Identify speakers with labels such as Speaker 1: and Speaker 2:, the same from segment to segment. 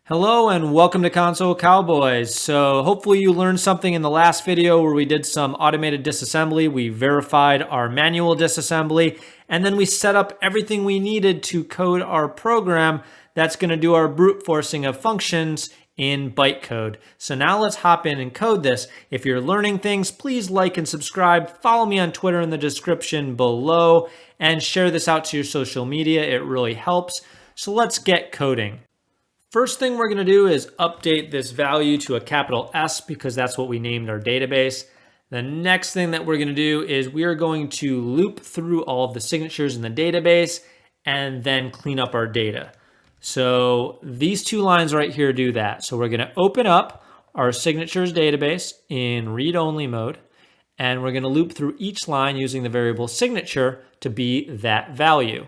Speaker 1: Hello and welcome to Console Cowboys. So hopefully you learned something in the last video where we did some automated disassembly. We verified our manual disassembly, and then we set up everything we needed to code our program that's going to do our brute forcing of functions in bytecode. So now let's hop in and code this. If you're learning things, please like and subscribe. Follow me on Twitter in the description below and share this out to your social media. It really helps. So let's get coding. First thing we're going to do is update this value to a capital S because that's what we named our database. The next thing that we're going to do is we are going to loop through all of the signatures in the database and then clean up our data. So these two lines right here do that. So we're going to open up our signatures database in read-only mode, and we're going to loop through each line using the variable signature to be that value.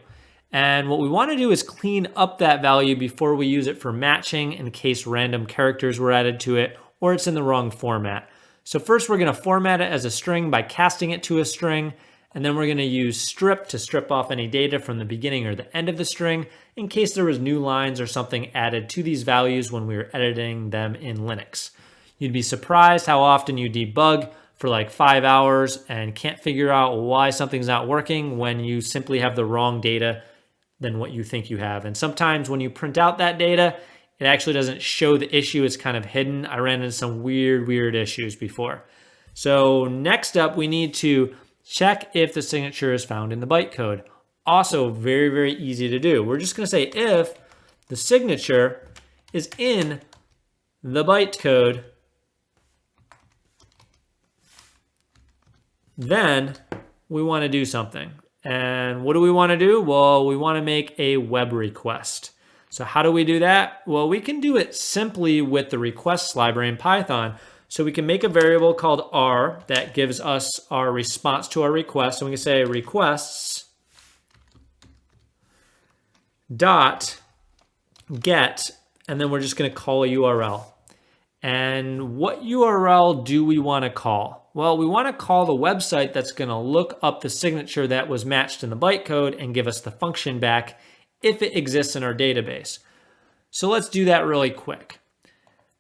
Speaker 1: And what we want to do is clean up that value before we use it for matching in case random characters were added to it or it's in the wrong format. So first we're going to format it as a string by casting it to a string, and then we're going to use strip to strip off any data from the beginning or the end of the string in case there was new lines or something added to these values when we were editing them in Linux. You'd be surprised how often you debug for like 5 hours and can't figure out why something's not working when you simply have the wrong data than what you think you have. And sometimes when you print out that data, it actually doesn't show the issue. It's kind of hidden. I ran into some weird issues before. So next up, we need to check if the signature is found in the bytecode. Also very easy to do. We're just going to say if the signature is in the bytecode, then we want to do something. And what do we want to do? Well, we want to make a web request. So how do we do that? Well, we can do it simply with the requests library in Python. So we can make a variable called R that gives us our response to our request. And we can say requests dot get, and then we're just going to call a URL. And what URL do we want to call? Well, we want to call the website that's going to look up the signature that was matched in the bytecode and give us the function back if it exists in our database. So let's do that really quick.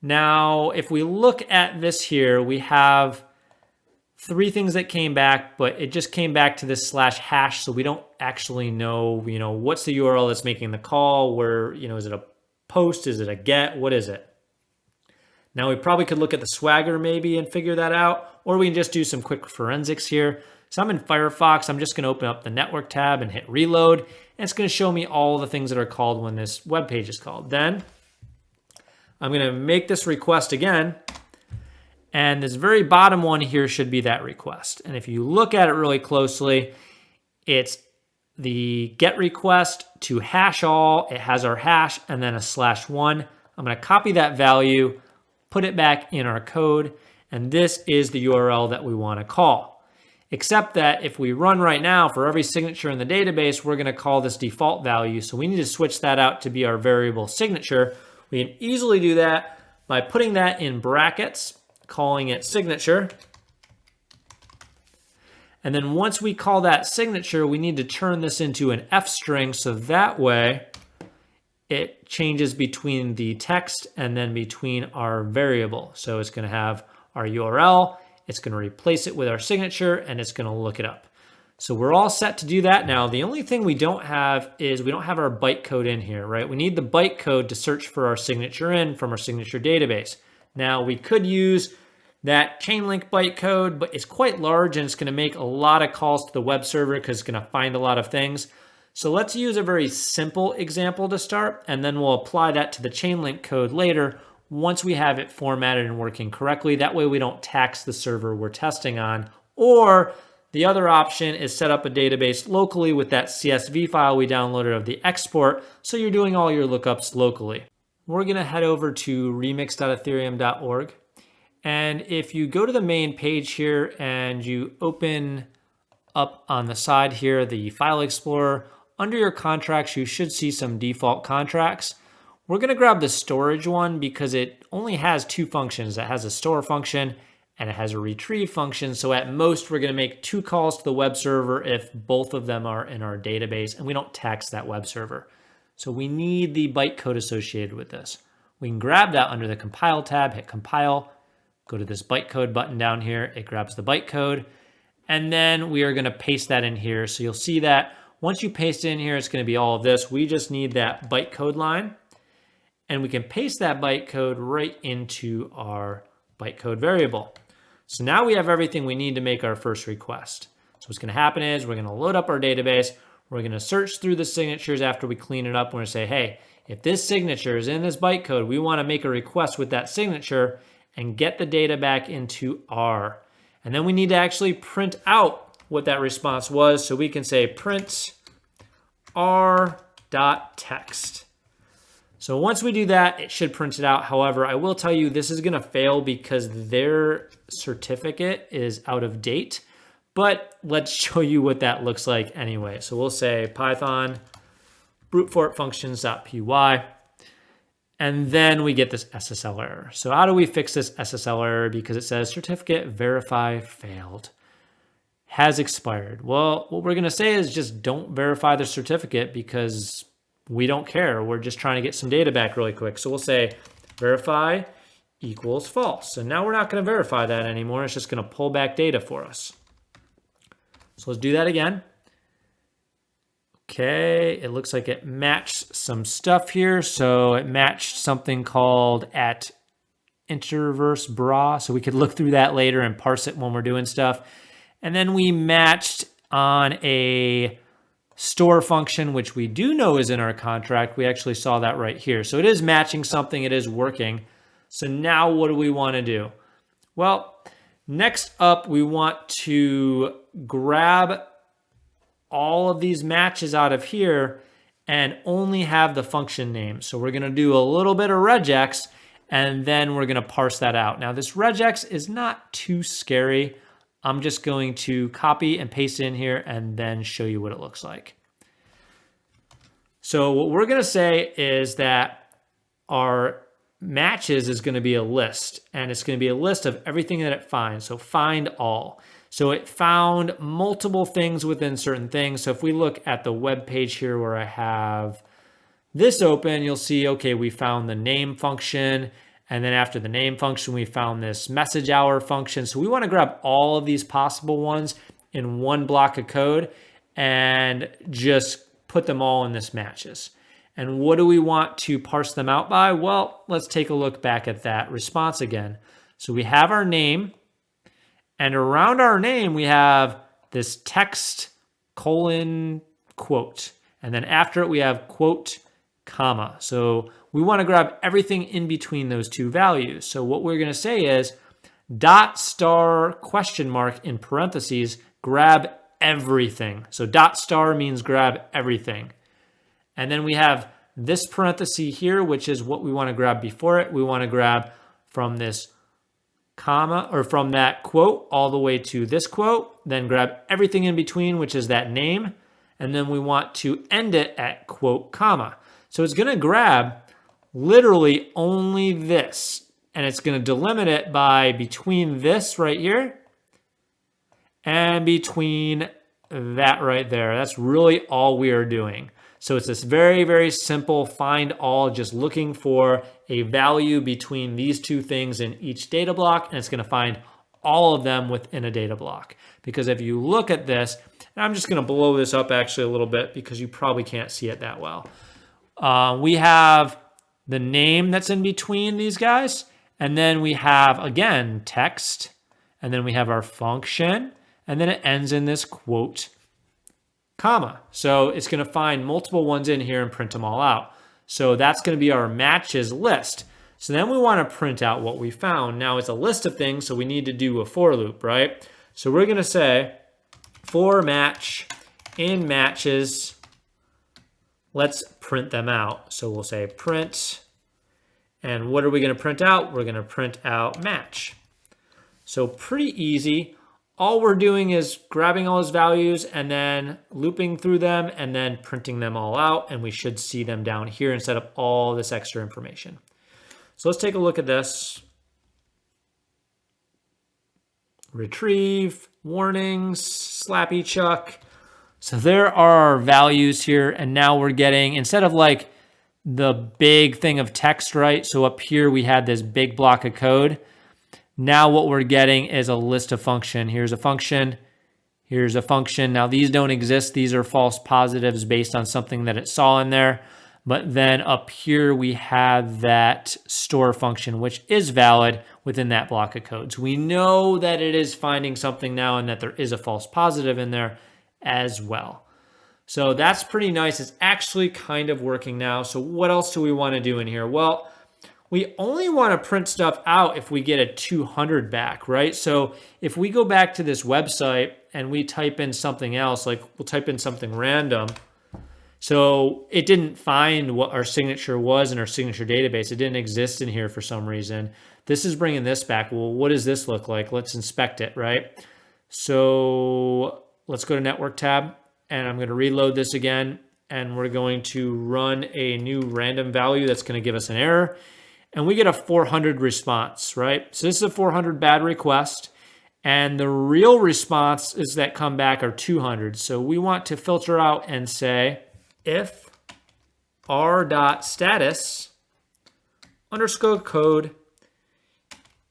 Speaker 1: Now, if we look at this here, we have 3 things that came back, but it just came back to this /hash, so we don't actually know, what's the URL that's making the call, where, is it a post, is it a get, what is it? Now we probably could look at the Swagger maybe and figure that out, or we can just do some quick forensics here. So I'm in Firefox, I'm just gonna open up the network tab and hit reload, and it's gonna show me all the things that are called when this web page is called. Then I'm gonna make this request again, and this very bottom one here should be that request. And if you look at it really closely, it's the get request to hash all, it has our hash and then a /1. I'm gonna copy that value, put it back in our code, and this is the URL that we want to call. Except that if we run right now, for every signature in the database, we're going to call this default value, so we need to switch that out to be our variable signature. We can easily do that by putting that in brackets, calling it signature. And then once we call that signature, we need to turn this into an F string, so that way it changes between the text and then between our variable. So it's going to have our URL, it's going to replace it with our signature, and it's going to look it up. So we're all set to do that now. The only thing we don't have is we don't have our bytecode in here, right? We need the bytecode to search for our signature in from our signature database. Now we could use that chain link bytecode, but it's quite large and it's going to make a lot of calls to the web server because it's going to find a lot of things. So let's use a very simple example to start, and then we'll apply that to the chain link code later once we have it formatted and working correctly. That way we don't tax the server we're testing on. Or the other option is set up a database locally with that CSV file we downloaded of the export, so you're doing all your lookups locally. We're going to head over to remix.ethereum.org. And if you go to the main page here and you open up on the side here the file explorer, under your contracts, you should see some default contracts. We're going to grab the storage one because it only has 2 functions. It has a store function and it has a retrieve function. So at most, we're going to make 2 calls to the web server if both of them are in our database, and we don't tax that web server. So we need the bytecode associated with this. We can grab that under the compile tab, hit compile, go to this bytecode button down here. It grabs the bytecode. And then we are going to paste that in here. So you'll see that once you paste it in here, it's going to be all of this. We just need that bytecode line. And we can paste that bytecode right into our bytecode variable. So now we have everything we need to make our first request. So what's going to happen is we're going to load up our database. We're going to search through the signatures after we clean it up. We're going to say, hey, if this signature is in this bytecode, we want to make a request with that signature and get the data back into R. And then we need to actually print out what that response was. So we can say print r.text. So once we do that, it should print it out. However, I will tell you this is going to fail because their certificate is out of date. But let's show you what that looks like anyway. So we'll say Python brute force functions.py. And then we get this SSL error. So how do we fix this SSL error? Because it says certificate verify failed, has expired. Well, what we're going to say is just don't verify the certificate because we don't care. We're just trying to get some data back really quick. So we'll say verify equals false. So now we're not going to verify that anymore. It's just going to pull back data for us. So let's do that again. Okay, it looks like it matched some stuff here. So it matched something called at interverse bra. So we could look through that later and parse it when we're doing stuff. And then we matched on a store function, which we do know is in our contract. We actually saw that right here. So it is matching something, it is working. So now what do we want to do? Well, next up, we want to grab all of these matches out of here and only have the function name. So we're going to do a little bit of regex and then we're going to parse that out. Now this regex is not too scary. I'm just going to copy and paste it in here and then show you what it looks like. So what we're going to say is that our matches is going to be a list, and it's going to be a list of everything that it finds. So find all. So it found multiple things within certain things. So if we look at the web page here where I have this open, you'll see, okay, we found the name function. And then after the name function, we found this message hour function. So we want to grab all of these possible ones in one block of code and just put them all in this matches. And what do we want to parse them out by? Well, let's take a look back at that response again. So we have our name, and around our name, we have this text colon quote. And then after it, we have quote, comma. So we want to grab everything in between those two values. So what we're going to say is dot star question mark in parentheses, grab everything. So dot star means grab everything. And then we have this parenthesis here, which is what we want to grab before it. We want to grab from this comma or from that quote all the way to this quote, then grab everything in between, which is that name. And then we want to end it at quote, comma. So it's going to grab literally only this, and it's going to delimit it by between this right here and between that right there. That's really all we are doing. So it's this very, very simple find all, just looking for a value between these two things in each data block, and it's going to find all of them within a data block. Because if you look at this, and I'm just going to blow this up actually a little bit because you probably can't see it that well. We have the name that's in between these guys, and then we have, again, text, and then we have our function, and then it ends in this quote, comma. So it's going to find multiple ones in here and print them all out. So that's going to be our matches list. So then we want to print out what we found. Now it's a list of things, so we need to do a for loop, right? So we're going to say for match in matches, let's print them out. So we'll say print, and what are we going to print out? We're going to print out match. So pretty easy. All we're doing is grabbing all those values and then looping through them and then printing them all out, and we should see them down here instead of all this extra information. So let's take a look at this. Retrieve, warnings, slappy chuck. So there are our values here, and now we're getting, instead of like the big thing of text, right? So up here we had this big block of code. Now what we're getting is a list of function. Here's a function. Here's a function. Now these don't exist. These are false positives based on something that it saw in there. But then up here we have that store function, which is valid within that block of code. So we know that it is finding something now and that there is a false positive in there as well. So that's pretty nice. It's actually kind of working now. So what else do we want to do in here? Well, we only want to print stuff out if we get a 200 back, right? So if we go back to this website and we type in something else, like we'll type in something random. So it didn't find what our signature was in our signature database. It didn't exist in here for some reason. This is bringing this back. Well, what does this look like? Let's inspect it, right? So let's go to Network tab, and I'm going to reload this again, and we're going to run a new random value that's going to give us an error, and we get a 400 response, right? So this is a 400 bad request, and the real responses that come back are 200. So we want to filter out and say, if r.status underscore code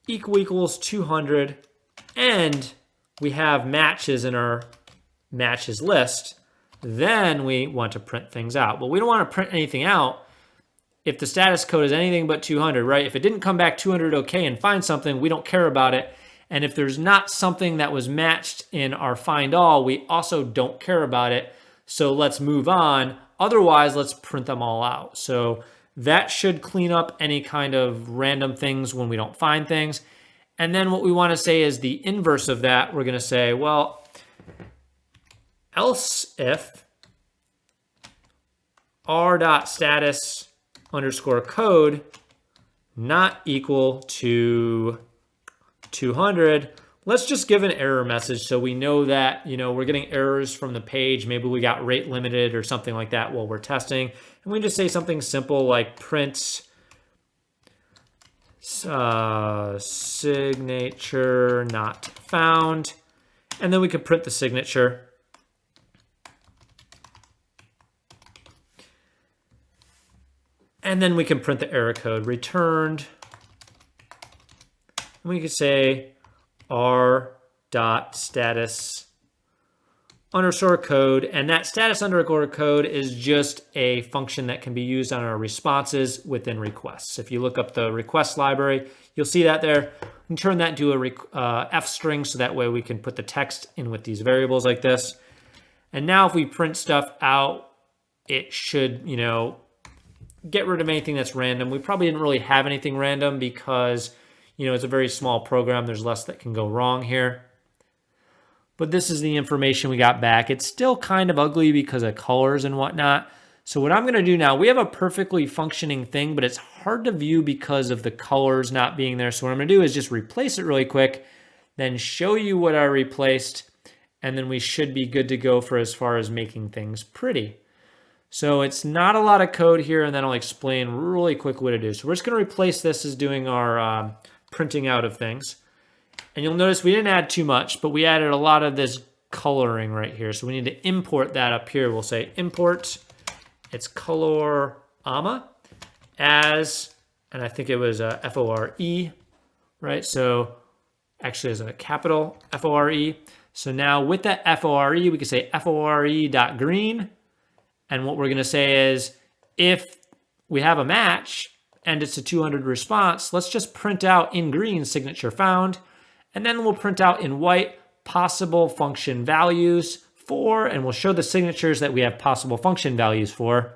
Speaker 1: equals 200, and we have matches in our matches list, then we want to print things out. But we don't want to print anything out if the status code is anything but 200, right? If it didn't come back 200 okay and find something, we don't care about it. And if there's not something that was matched in our find all, we also don't care about it. So let's move on. Otherwise, let's print them all out. So that should clean up any kind of random things when we don't find things. And then what we want to say is the inverse of that. We're going to say, well, else if r.status underscore code not equal to 200, let's just give an error message so we know that, we're getting errors from the page. Maybe we got rate limited or something like that while we're testing. And we just say something simple like print signature not found. And then we can print the signature. And then we can print the error code returned. And we can say r.status underscore code. And that status underscore code is just a function that can be used on our responses within requests. If you look up the request library, you'll see that there. We can turn that into a f string so that way we can put the text in with these variables like this. And now if we print stuff out, it should, get rid of anything that's random. We probably didn't really have anything random because, it's a very small program. There's less that can go wrong here. But this is the information we got back. It's still kind of ugly because of colors and whatnot. So what I'm going to do now, we have a perfectly functioning thing, but it's hard to view because of the colors not being there. So what I'm going to do is just replace it really quick, then show you what I replaced, and then we should be good to go for as far as making things pretty. So it's not a lot of code here, and then I'll explain really quick what it is. So we're just going to replace this as doing our printing out of things. And you'll notice we didn't add too much, but we added a lot of this coloring right here. So we need to import that up here. We'll say import, it's colorama as, and I think it was F-O-R-E, right? So actually as a capital F-O-R-E. So now with that F-O-R-E, we can say F-O-R-E.green. And what we're going to say is if we have a match and it's a 200 response, let's just print out in green signature found. And then we'll print out in white possible function values for, and we'll show the signatures that we have possible function values for.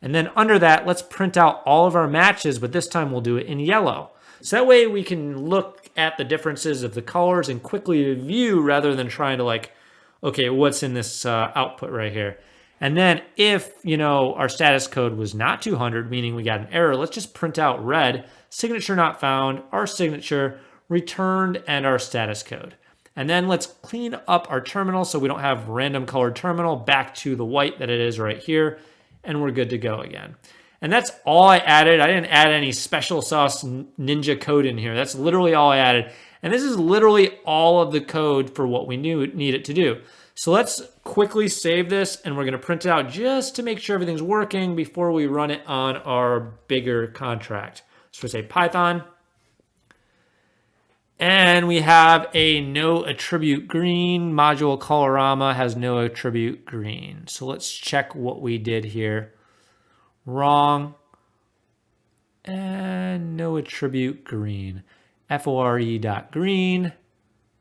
Speaker 1: And then under that, let's print out all of our matches, but this time we'll do it in yellow. So that way we can look at the differences of the colors and quickly view rather than trying to okay, what's in this output right here? And then if, our status code was not 200, meaning we got an error, let's just print out red, signature not found, our signature, returned, and our status code. And then let's clean up our terminal so we don't have random colored terminal back to the white that it is right here, and we're good to go again. And that's all I added. I didn't add any special sauce ninja code in here. That's literally all I added. And this is literally all of the code for what we need it to do. So let's quickly save this, and we're going to print it out just to make sure everything's working before we run it on our bigger contract. So we say Python, and we have a no attribute green. Module Colorama has no attribute green. So let's check what we did here. Wrong. And no attribute green. FORE.green.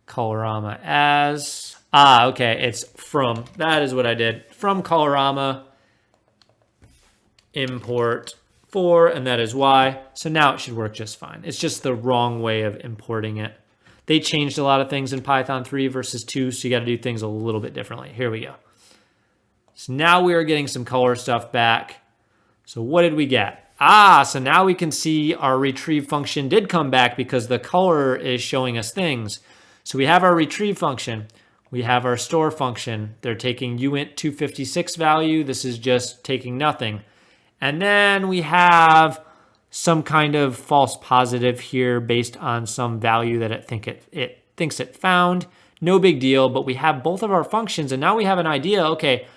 Speaker 1: Colorama as. Okay, it's from. That is what I did. From Colorama. Import for, and that is why. So now it should work just fine. It's just the wrong way of importing it. They changed a lot of things in Python 3 versus 2, so you got to do things a little bit differently. Here we go. So now we are getting some color stuff back. So what did we get? So now we can see our retrieve function did come back because the color is showing us things. So we have our retrieve function. We have our store function. They're taking uint 256 value. This is just taking nothing. And then we have some kind of false positive here based on some value that it thinks it found. No big deal, but we have both of our functions, and now we have an idea, okay,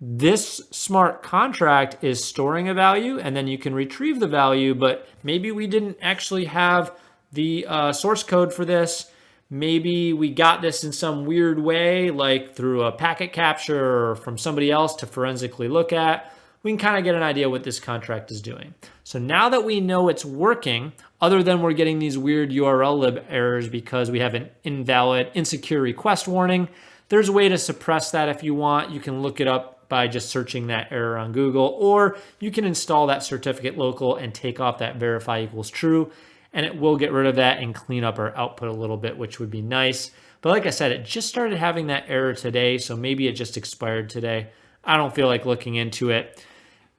Speaker 1: this smart contract is storing a value, and then you can retrieve the value, but maybe we didn't actually have the source code for this. Maybe we got this in some weird way, like through a packet capture or from somebody else to forensically look at. We can kind of get an idea what this contract is doing. So now that we know it's working, other than we're getting these weird URL lib errors because we have an invalid, insecure request warning, there's a way to suppress that if you want. You can look it up by just searching that error on Google, or you can install that certificate local and take off that verify equals true, and it will get rid of that and clean up our output a little bit, which would be nice. But like I said, it just started having that error today, so maybe it just expired today. I don't feel like looking into it.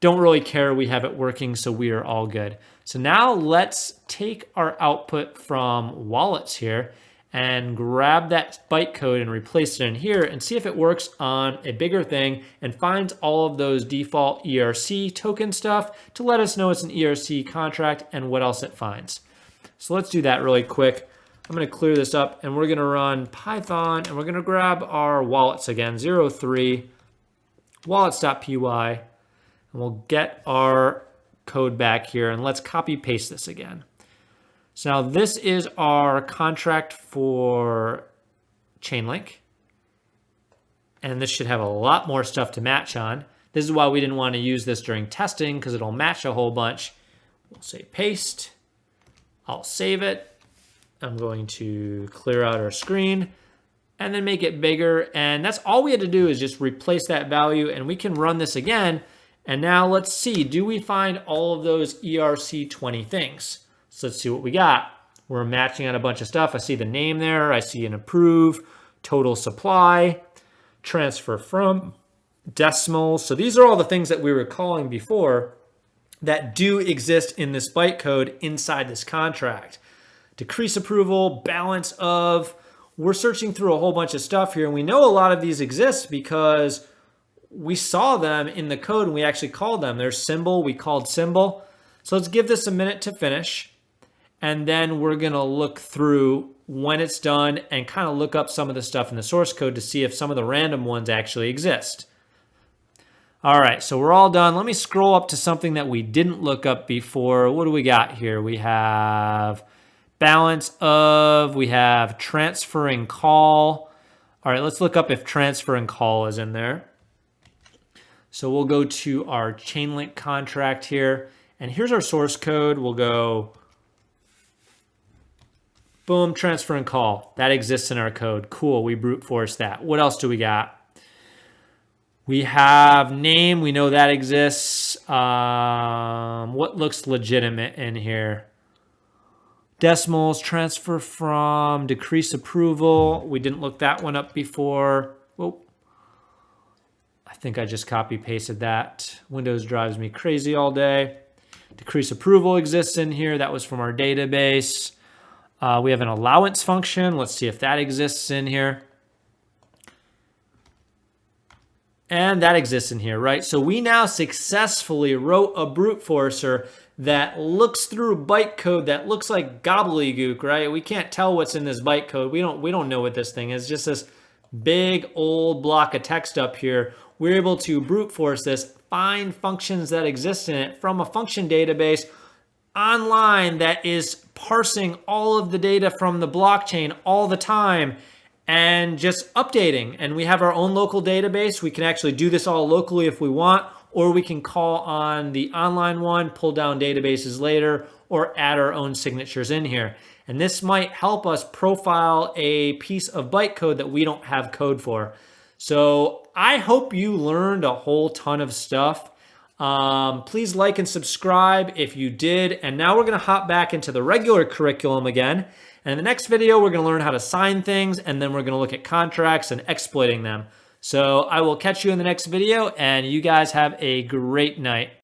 Speaker 1: Don't really care, we have it working, so we are all good. So now let's take our output from wallets here and grab that bytecode and replace it in here and see if it works on a bigger thing and finds all of those default ERC token stuff to let us know it's an ERC contract and what else it finds. So let's do that really quick. I'm going to clear this up, and we're going to run Python, and we're going to grab our wallets again, 03 wallets.py. And we'll get our code back here, and let's copy paste this again. So now this is our contract for Chainlink. And this should have a lot more stuff to match on. This is why we didn't want to use this during testing, because it'll match a whole bunch. We'll say paste. I'll save it. I'm going to clear out our screen and then make it bigger. And that's all we had to do is just replace that value, and we can run this again. And now let's see, do we find all of those ERC20 things? So let's see what we got. We're matching on a bunch of stuff. I see the name there. I see an approve, total supply, transfer from, decimals. So these are all the things that we were calling before that do exist in this bytecode inside this contract. Decrease approval, balance of. We're searching through a whole bunch of stuff here, and we know a lot of these exist because we saw them in the code and we actually called them. There's symbol, we called symbol. So let's give this a minute to finish. And then we're gonna look through when it's done and kind of look up some of the stuff in the source code to see if some of the random ones actually exist. All right, so we're all done. Let me scroll up to something that we didn't look up before. What do we got here? We have balance of, we have transfer and call. All right, let's look up if transfer and call is in there. So we'll go to our Chainlink contract here, and here's our source code. We'll go, boom, transfer and call. That exists in our code. Cool, we brute force that. What else do we got? We have name, we know that exists. What looks legitimate in here? Decimals, transfer from, decrease approval. We didn't look that one up before. Whoa. I think I just copy pasted that. Windows drives me crazy all day. Decrease approval exists in here. That was from our database. We have an allowance function. Let's see if that exists in here. And that exists in here, right? So we now successfully wrote a brute forcer that looks through bytecode that looks like gobbledygook, right? We can't tell what's in this bytecode. We don't know what this thing is. Just this big old block of text up here, we're able to brute force this, find functions that exist in it from a function database online that is parsing all of the data from the blockchain all the time and just updating. And we have our own local database. We can actually do this all locally if we want, or we can call on the online one, pull down databases later, or add our own signatures in here. And this might help us profile a piece of bytecode that we don't have code for. So I hope you learned a whole ton of stuff. Please like and subscribe if you did. And now we're going to hop back into the regular curriculum again. And in the next video, we're going to learn how to sign things, and then we're going to look at contracts and exploiting them. So I will catch you in the next video, and you guys have a great night.